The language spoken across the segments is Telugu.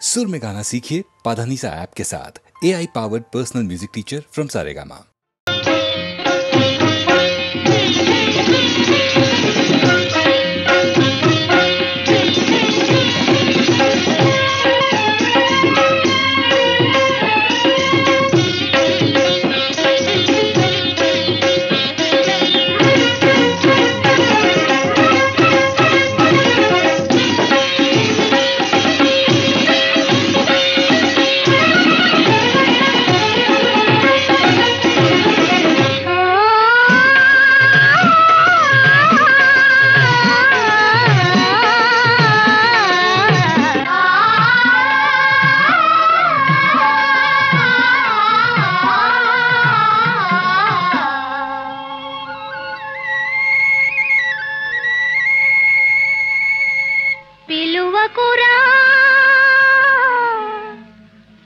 सुर में गाना सीखिए पाधानीसा ऐप के साथ। AI powered personal music teacher from Saregama.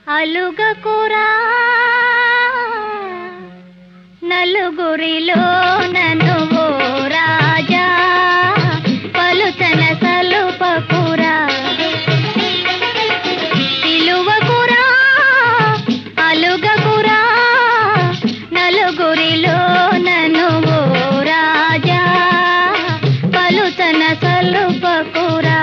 అలుగకురా నలుగురిలో నన్ను ఓ రాజా పలుచన సలుపకురా పిలువకురా అలుగకురా నలుగురిలో నన్ను ఓ రాజా పలుచన సలుపకురా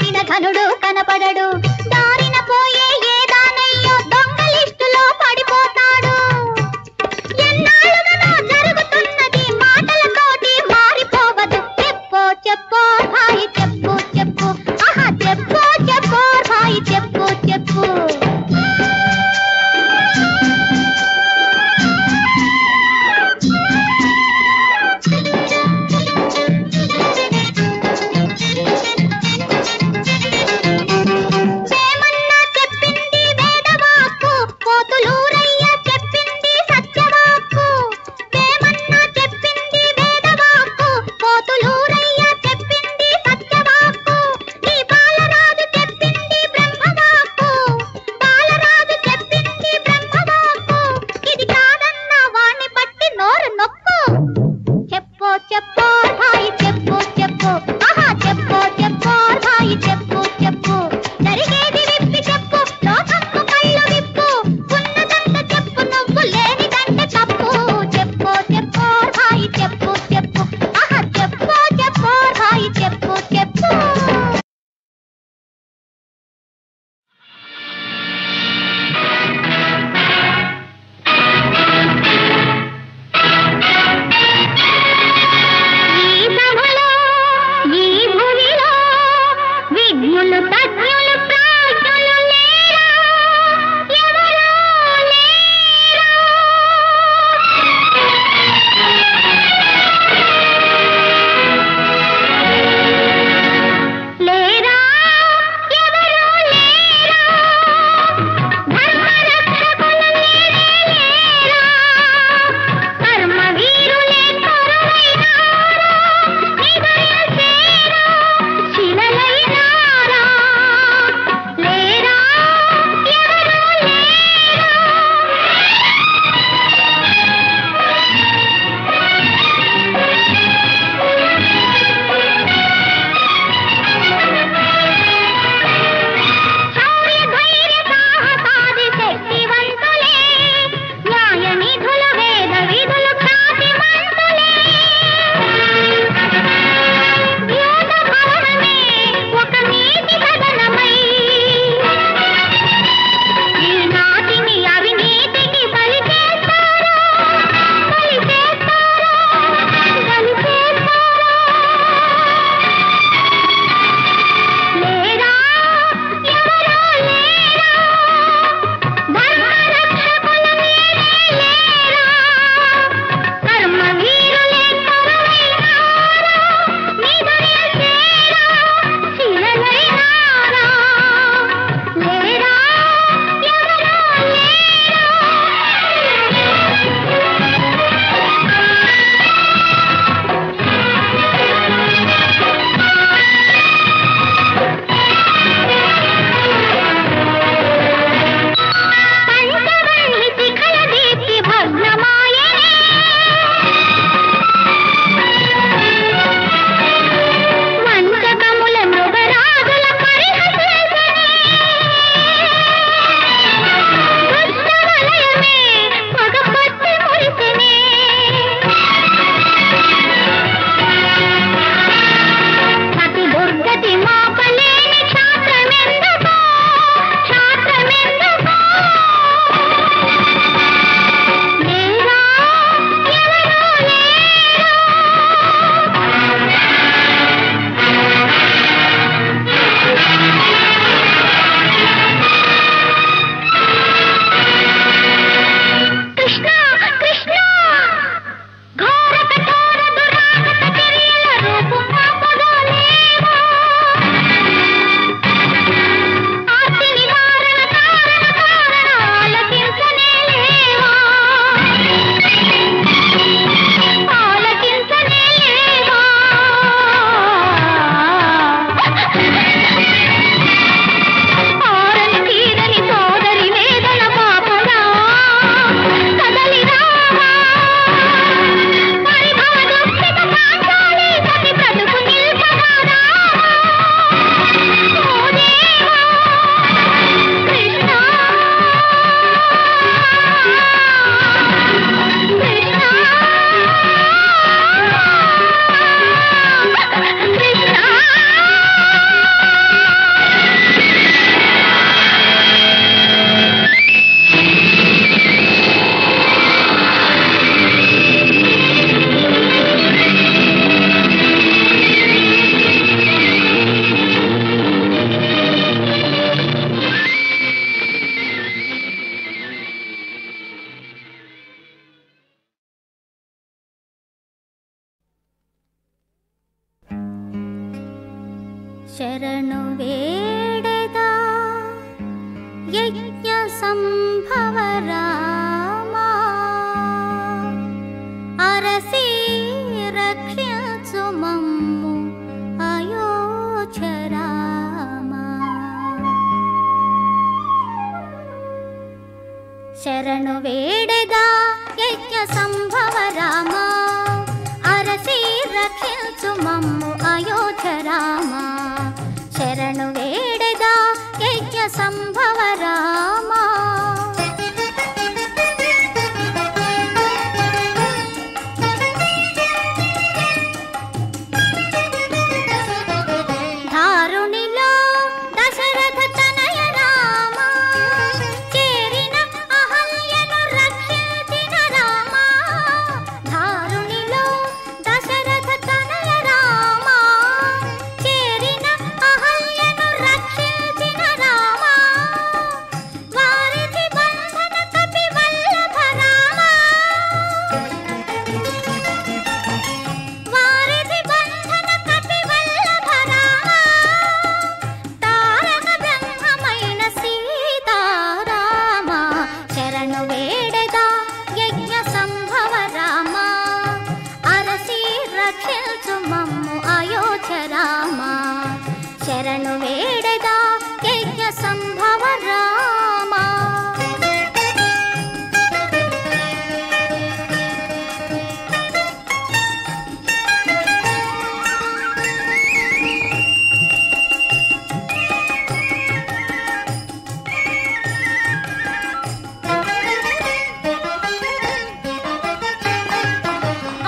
దాచిన ఘనుడు కనపడడు. దారిన పోయే ఏ దానయ్యో దొంగ లిస్టులో పడిపోతాడు. ఎన్నాళ్ళుగానో జరుగుతున్నది మాటలతోటి మారిపోవదు. చెప్పు చెప్పు భాయి చెప్పు చెప్పు, ఆహా చెప్పు చెప్పు భాయి చెప్పు చెప్పు. శరణు వేడెదా యజ్ఞ సంభవ రామా అరసి రక్షించు మమ్ము అయోధ్య రామా. శరణు వేడెదా యజ్ఞ సంభవ రామా అరసి రక్షించు మమ్ము అయోధ్య రామా. శరణు వేడెదా యజ్ఞ సంభవ రామా. ధారునిలో దశరథ తనయ రామా చేరిన అహల్యను రక్షించిన రామా. ధారునిలో దశరథ తనయ రామా చేరిన అహల్యను రక్షించిన రామా. వారిధి బంధన కపి వల్లభ రామా వారిధి బంధన కపి వల్లభ రామా. తారక బ్రహ్మమైన సీతారామా. శరణు వేడెదా యజ్ఞ సంభవ రామా అరసి రక్షించు మమ్ము అయోధ్య రామా. శరణు వేడెదా యజ్ఞ సంభవ రామా.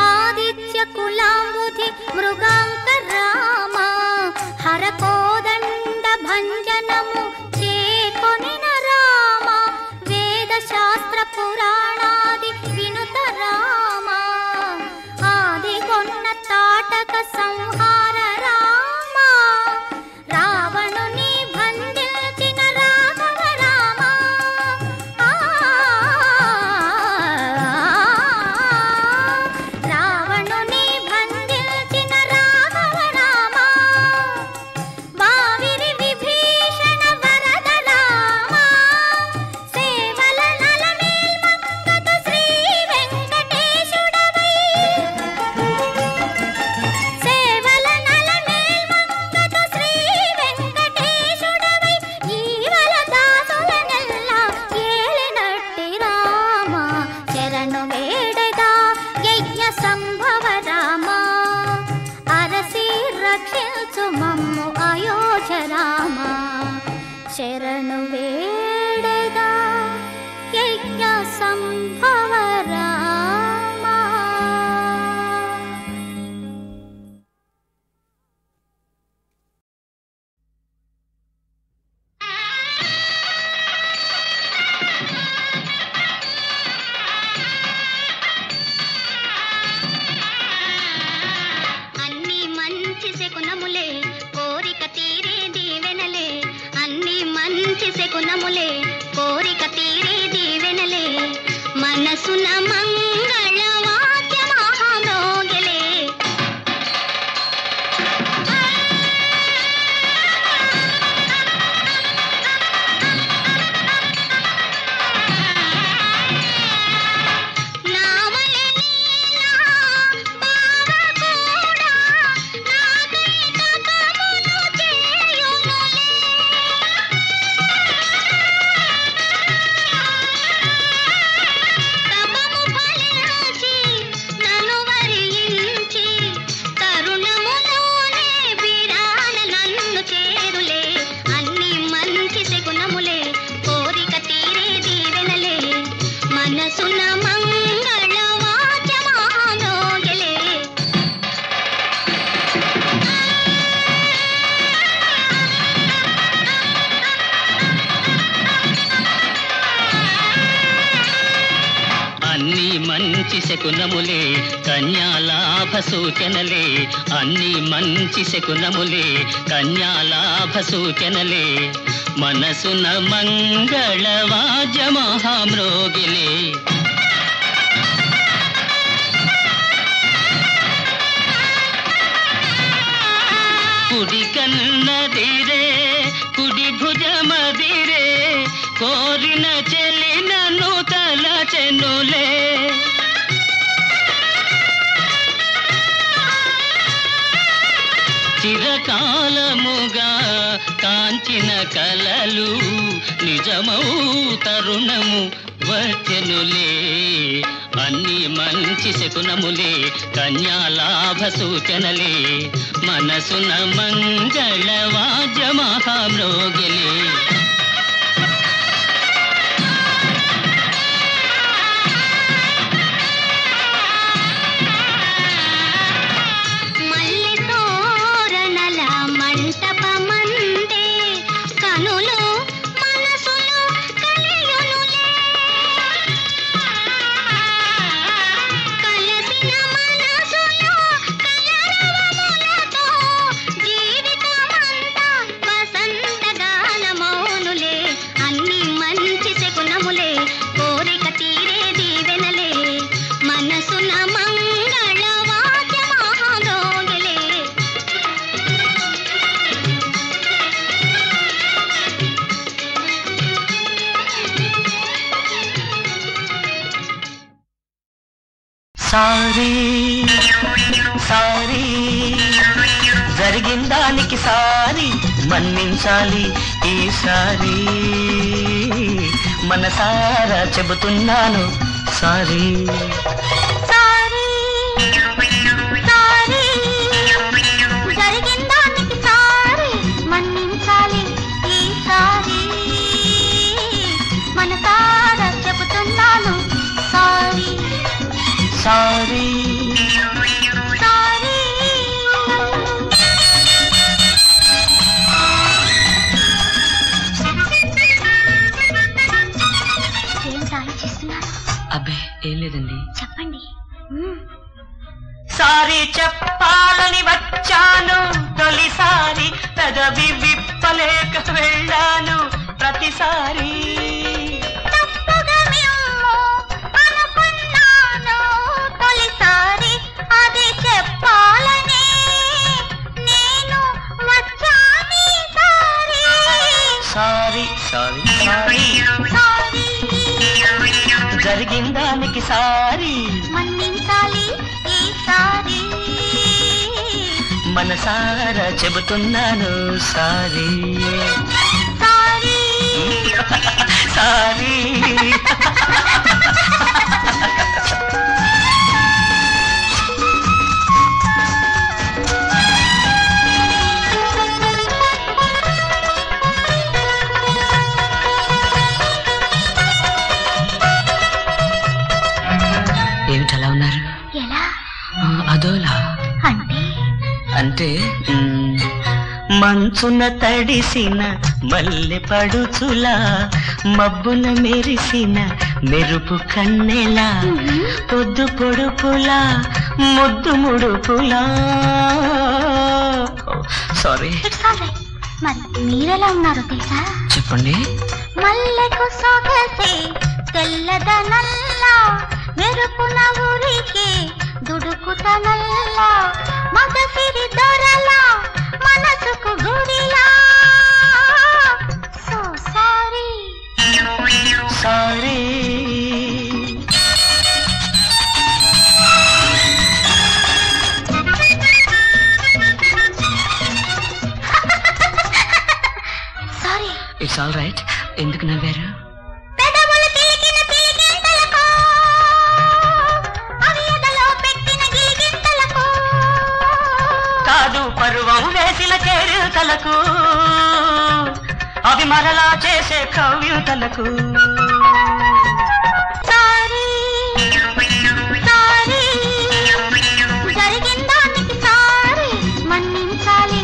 ఆదిత్య కులాంబుధి మృగాంక రామా హరకోదండ భంజనము చేకొనిన రామా. వేద శాస్త్ర పురాణాది వినుత రామా ఆదిగొన్న తాటక సంహార రామా. రావణుని బంధించిన రాఘవ రామా. రావణుని బంధించిన రాఘవ రామా. వావిరి విభీషణ వరద రామా. సేవల నలమేల్మంగత శ్రీ వెంకటేశుడవై సేవల నలమేల్మంగత శ్రీ వెంకటేశుడవై ఈవల దాసులనెల్లా ఏలినట్టి రామా. శరణు వేడెదా యజ్ఞ సంభవ రామా అరసి రక్షించు మమ్ము అయోధ్య రామా. శరణు వేడెదా యజ్ఞ సంభవ రామా. అన్ని మంచి శకునములే కోరిక తీరే దీవెనలే. అన్ని మంచి శకునములే కోరిక తీరే దీవెనలే. మనసున మంగళ వాద్య మహామోగలే. నావలె నీలా బావ కూడా నాకై తపమును చేయునులే. తపము ఫలించి నన్ను వరించి తరుణములోనే బిరాన నన్ను చేరులే. అన్ని మంచి శకునములే కోరిక తీరే దీవెనలే. మనసున మంగళ వాద్య మహామోగలే. అన్ని మంచి శకునములే కన్యాలాభ సూచనలే. అన్ని మంచి శకునములే కన్యాలాభ సూచనలే. మనసున మంగళ వాద్య మహామృగిలే. కుడి కన్నదిరే కుడి భుజమదిరే కోరిన చెలినను తలచెనులే చిరకాలముగా కాంచిన కలలు నిజమౌ తరుణము వచ్చెనులే అన్ని మంచి శకునములే కన్యాలాభ సూచనలే మనసున మంగళ వాద్య మహామ్రోగిలే సారీ సారీ జరిగిందానికి సారీ మన్నించాలి ఈసారి మనసారా చెబుతున్నాను సారీ సారీ సారీ జరిగిందానికి సారీ మన్నించాలి ఈసారి మనసారా చెబుతున్నాను సారీ సారీ సారీ ఏం సారీ చేస్తున్నారు? అబ్బే ఏం లేదండి చెప్పండి. సారీ చెప్పాలని వచ్చాను తొలిసారి పెదవి విప్పలేక వెళ్ళాను ప్రతిసారి తప్పుగా మేము అనుకున్నాను తొలిసారి అది చెప్పాలని నేను వచ్చాను సారీ సారీ సారీ సారీ జరిగిందానికి సారీ మన్నించాలి ఈసారి మనసారా చెబుతున్నాను సారీ సారీ సారీ ఏమిటి అలా ఉన్నారు? ఎలా అదోలా అంటే అంటే మంచున తడిసిన మల్లె పడుచులా మబ్బున మెరిసిన మెరుపు కన్నెలా పొద్దు పొడుపులా ముద్దు ముడుపులా సారీ ఇట్స్ ఆల్ రైట్. మరి మీరెలా ఉన్నారో తెలుసా? చెప్పండి. మల్లెకు సొగసే తెల్లదనల్లా మెరుపున ఊరికి దుడుకుతనల్లా మగసిరి దొరలా మనసుకు గుడిలా so sorry sorry sorry. It's all right. ఎందుకు నవ్వారు? పెదవులు తిలికిన తిలిగింతలకు అవి ఎదలో పెట్టిన గిలిగింతలకు కాదు పరువం వేసిన చేరుతలకు అవి మరలా చేసే కవ్యూతలకు సారీ సారీ జరిగిందానికి సారీ మన్నించాలి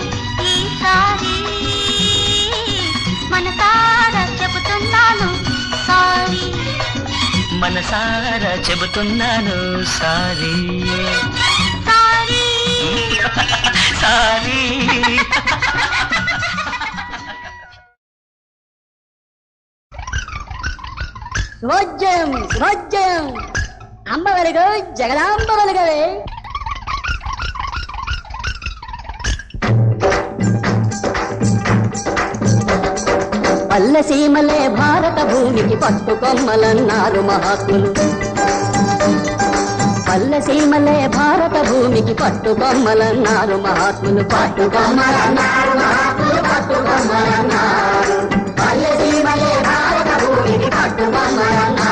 ఈసారి మనసారా చెబుతున్నాను సారీ మనసారా చెబుతున్నాను సారీ సారీ సారీ శుభోజ్జయం శుభోజ్జయం అంబ వెలుగు జగదాంబ వెలుగవే పల్లెసీమలే భారత భూమికి పట్టుకొమ్మలన్నారు మహాత్ములు. పల్లెసీమలే భారత భూమికి పట్టుకొమ్మలన్నారు మహాత్ములు. పట్టుకొమ్మలన్నారు మహాత్ములు, పట్టుకొమ్మలన్నారు. పల్లెసీమలే భారత భూమికి పట్టుకొమ్మలన్నారు.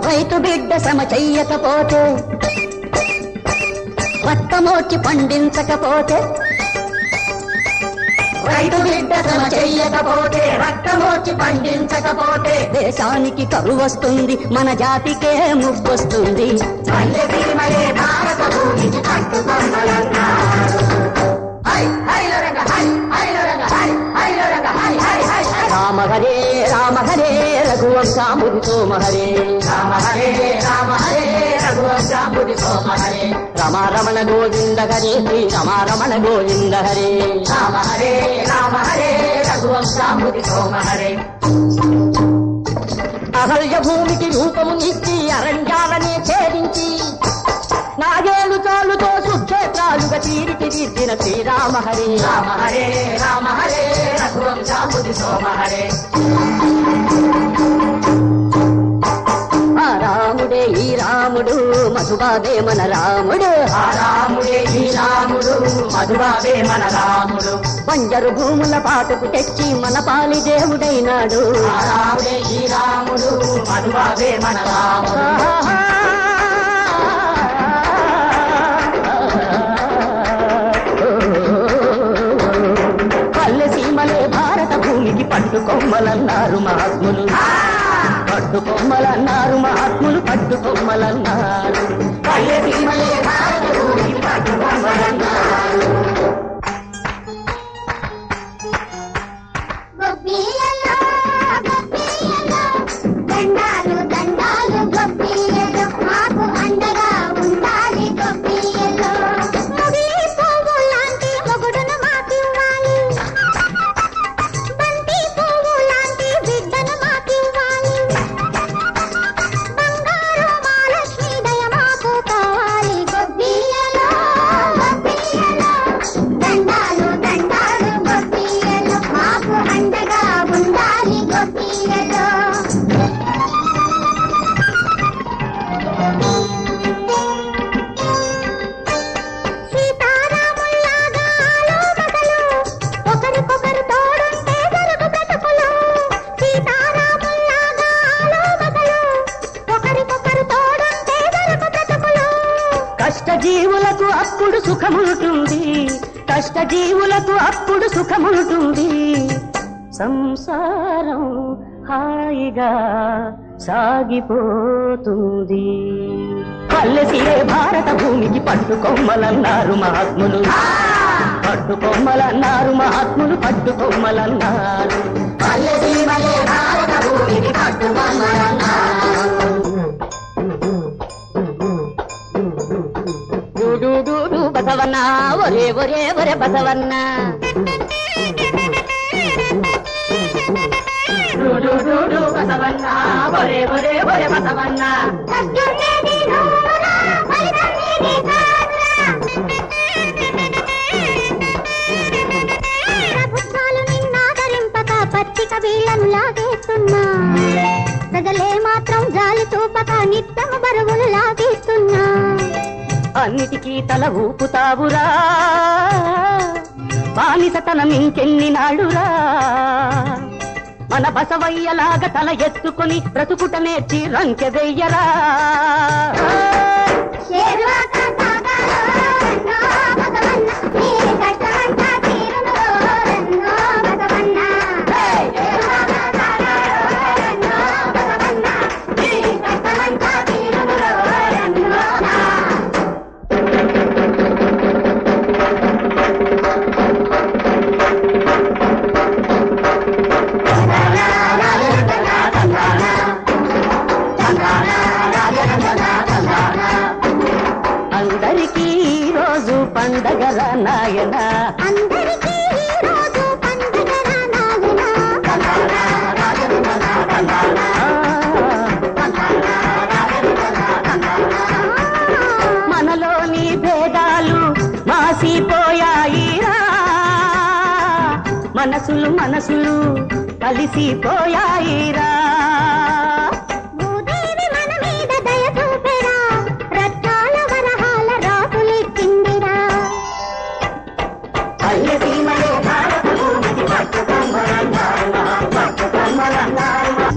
రైతు బిడ్డ శ్రమ చెయ్యకపోతే, రక్తమోర్చి పండించకపోతే, రైతు బిడ్డ శ్రమ చెయ్యకపోతే, రక్తమోర్చి పండించకపోతే దేశానికి కరువు వస్తుంది, మన జాతికే ముప్పొస్తుంది. పల్లెసీమలే భారత భూమికి పట్టుకొమ్మలన్నారు. రామ హరే రామ హరే రఘువంశాంబుధి సోమ హరే. రామ హరే రామ హరే రఘువంశాంబుధి సోమ హరే. రమ రమణ గోవింద హరే శ్రీ రమ రమణ గోవింద హరే. రామ హరే రామ హరే రఘువంశాంబుధి సోమ హరే. అహల్య భూమికి రూపమునిచ్చి అరణ్యాలనే ఛేదించి నాగేలు చాలుతో సుక్షేత్రాలుగా తీర్చిదిద్దిన శ్రీరామ హరే. రామ హరే రామ హరే రఘువంశాంబుధి సోమ హరే. ఆ రాముడే ఈ రాముడు మధుబాబే మన రాముడు. ఆ రాముడే ఈ రాముడు మధుబాబే మన రాముడు. బంజరు భూముల పాటుకు తెచ్చి మన పాలి దేవుడైనాడు. ఆ రాముడే ఈ రాముడు మధుబాబే మన రాముడు. పల్లెసీమలే భారత భూమికి పట్టుకొమ్మలన్నారు మహాత్ములు. పట్టుకొమ్మలన్నారు మహాత్ములు, పట్టుకొమ్మలన్నారు. పల్లెసీమలే భారత భూమికి పట్టుకొమ్మలన్నారు. గొబ్బియ్యలో గొబ్బియ్యలో దండాలు దండాలు గొబ్బియ్యలో మాకు అండగా ఉండాలి. గొబ్బియ్యలో ముగిలి పువ్వు లాంటి మొగుడును మాకివ్వాలి, బంతి పువ్వు లాంటి బిడ్డను మాకివ్వాలి, బంగారు మహాలక్ష్మి దయ మాకు కావాలి. గొబ్బియ్యలో గొబ్బియ్యలో దండాలు దండాలు గొబ్బియ్యలో మాకు అండగా ఉండాలి. గొబ్బియ్యలో సీతారాముల్లాగా ఆలోమగలు ఒకరికొకరు తోడుంటే జరుగు బ్రతుకులు. సీతారాముల్లాగా ఆలోమగలు ఒకరికొకరు తోడుంటే జరుగు బ్రతుకులు. కష్టజీవులకు అప్పుడు సుఖముంటుంది, కష్టజీవులకు అప్పుడు సుఖముంటుంది. సంసారం హాయిగా సాగిపోతుంది. పల్లెసీమలే భారత భూమికి పట్టుకొమ్మలన్నారు మహాత్ములు. పట్టుకొమ్మలన్నారు మహాత్ములు, పట్టుకొమ్మలన్నారు. పల్లెసీమలే భారత భూమికి పట్టుకొమ్మలన్నారు. డూడు బసవన్న ఒరే ఒరే ఒరే బసవన్న. డూడు బసవన్న ఒరే ఒరే ఒరే బసవన్న. సత్యుర్నేది నూరా ఫలితమేది సారా. ప్రభుత్వాలు నిన్నాదరింపక పత్రిక వీళ్లను లాగేస్తున్నా, ప్రజలే మాత్రం జాలి చూపక నిత్యము బరువులు లాగేస్తున్నా. అన్నిటికీ తల ఊపుతావురా, బానిసతనం ఇంకెన్ని నాడురా. మన బసవయ్యలాగా తల ఎత్తుకుని బ్రతుకుట నేర్చి రంకె వెయ్యరా. శేర్వాక సాగాలో రన్నో భగవన్న, నీ కష్టమంతా తీరును రన్నో భగవన్న. శేర్వాక సాగాలో రన్నో భగవన్న, నీ కష్టమంతా తీరును రన్నో. అందరికీ రోజు పండగల నాయన. అందరికీ ఈ రోజు పండుగ నాయన. మనసులు మనసులు కలిసిపోయాయిరా. భూదేవి మన మీద దయ చూపెరా, రత్నాల వరహాల రాకులెక్కిందిరా. అయ్యసీమలో భారతము ఇది పట్టు కొమ్మలందారుమా, పట్టు కొమ్మలందారుమా.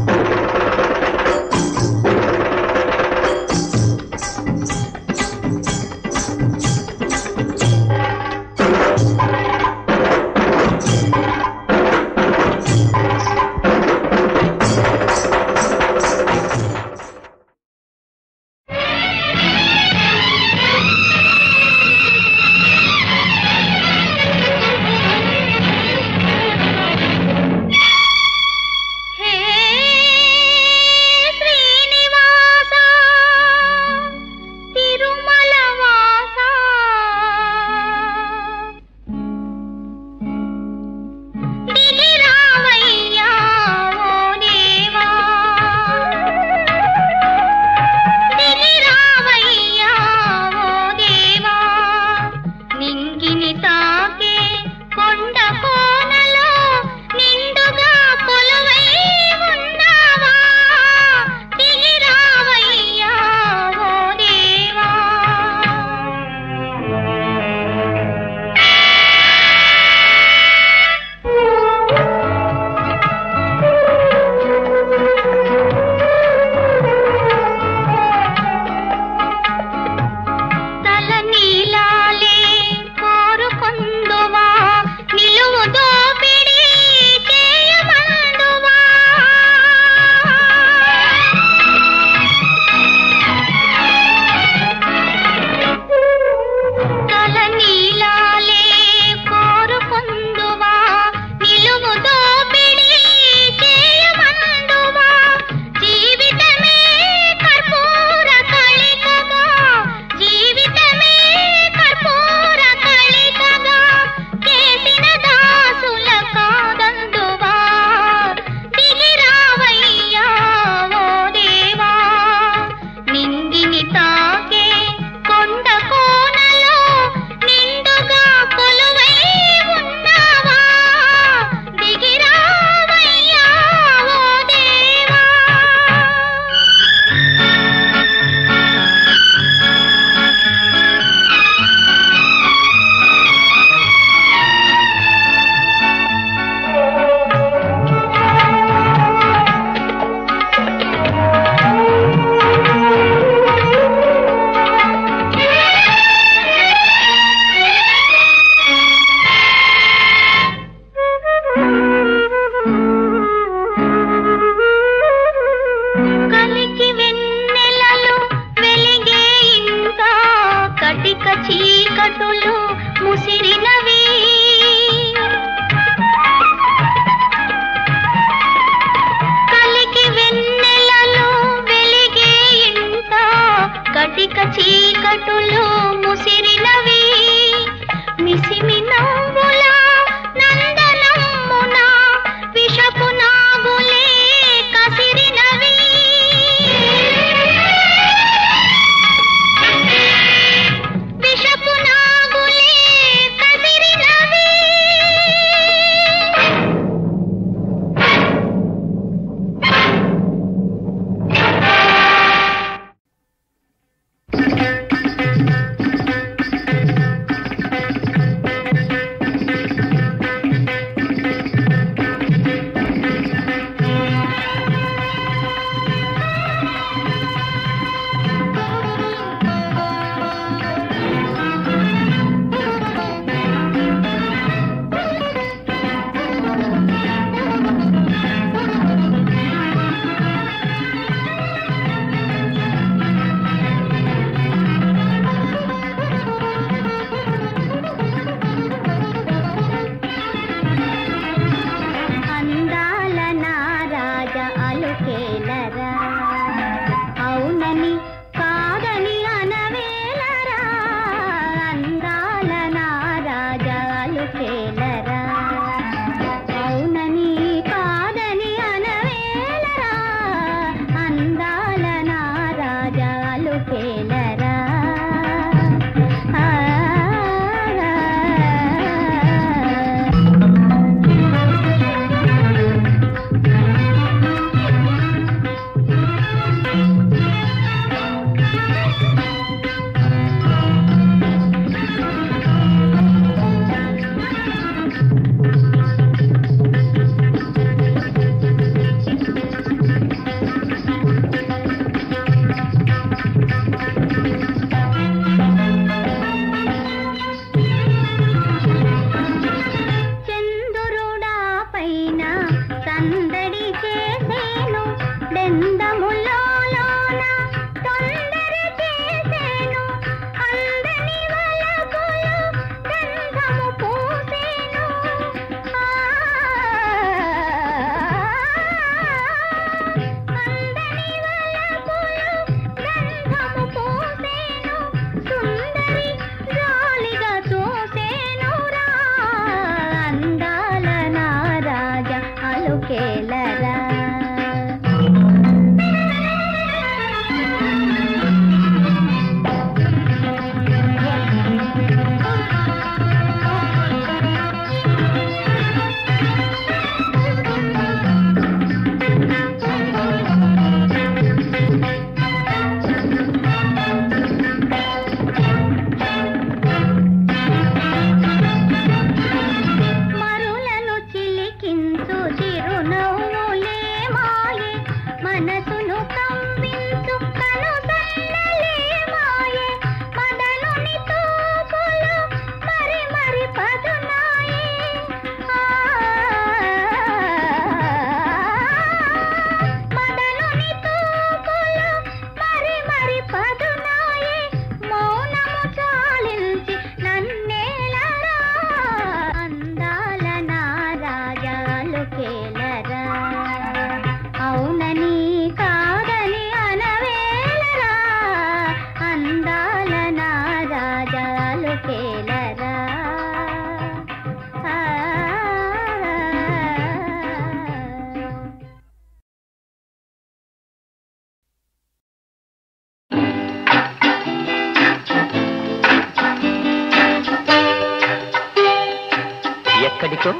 ఎక్కడికో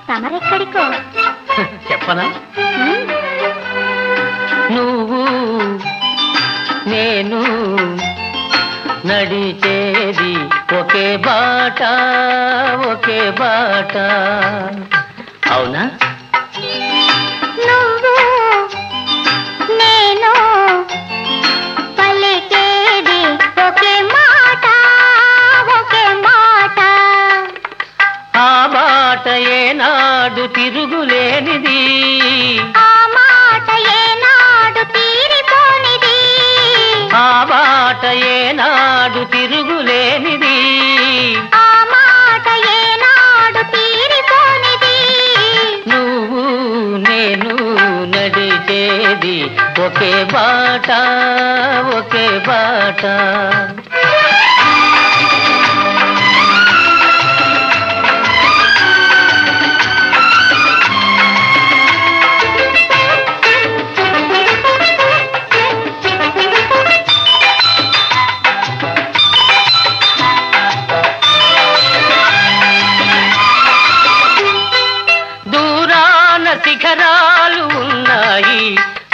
తమరెక్కడికో చెప్పనా నువ్వు నేను నడిచేది ఒకే బాట అవునా నువ్వు నేను పలికేది ఒకే మాట ఆ బాట ఏనాడు తిరుగులేనిది ఆ మాట ఏనాడు తీరిపోనిది ఆ బాట ఏనాడు తిరుగులేనిది ఆ మాట ఏనాడు తీరిపోనిది నువ్వు నేను నడిచేది ఒకే బాట శిఖరాలు ఉన్నాయి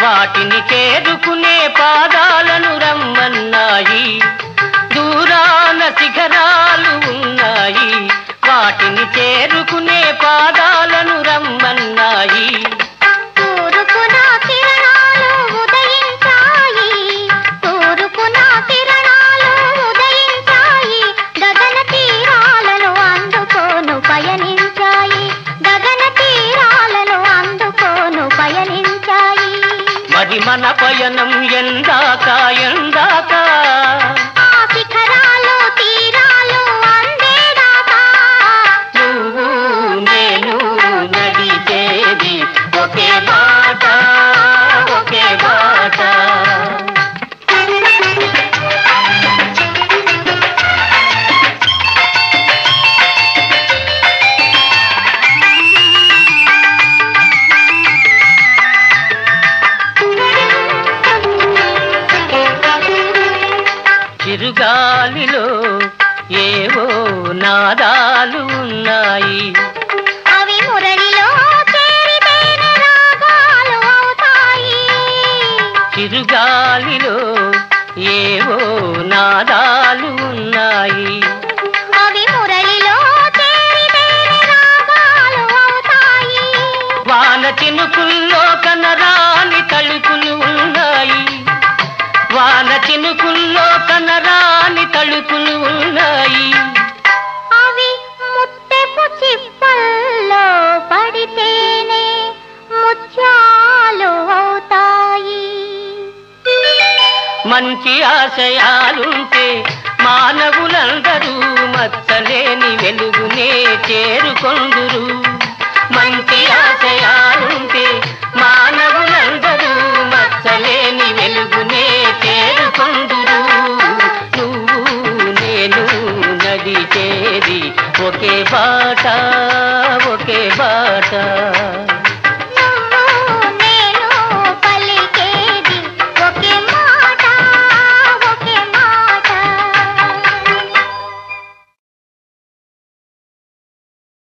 వాటిని చేరుకునే పాదాలను రమ్మన్నాయి దూరాన శిఖరాలు ఉన్నాయి వాటిని చేరుకునే పాదాలను రమ్మన్నాయి తూర్పున కిరణాలు ఉదయించాయి గగన తీరాలను అందుకోను పయనించాయి మరి మన పయనం ఎందాక ఆ శిఖరాలు తీరాలు అందేదాకా నువ్వు నేను నడిచేది ఒకే బాట చిరుగాలిలో ఏవో నాదాలు ఉన్నాయి అవి మురళిలో చేరితేనే రాగాలు అవుతాయి చిరుగాలిలో ఏవో నాదాలు ఉన్నాయి. అవి మురళిలో రాగాలు అవుతాయి. వాన చినుకుల్లో కనరాని తళుకులు ఉన్నాయి. వాన చినుకుల్లో కనరాని తళుకులు ఉన్నాయి. అవి ముత్తెపు చిప్పల్లో పడితేనే ముత్యాలు అవుతాయి. మంచి ఆశయాలుంటే మానవులందరూ మచ్చలేని వెలుగునే చేరుకొందురు. మంచి ఆశయాలుంటే మానవులందరూ మచ్చలేని వెలుగునే చేరుకొందురు. నువ్వు నేను నడిచేది ఒకే బాట, ఒకే బాట.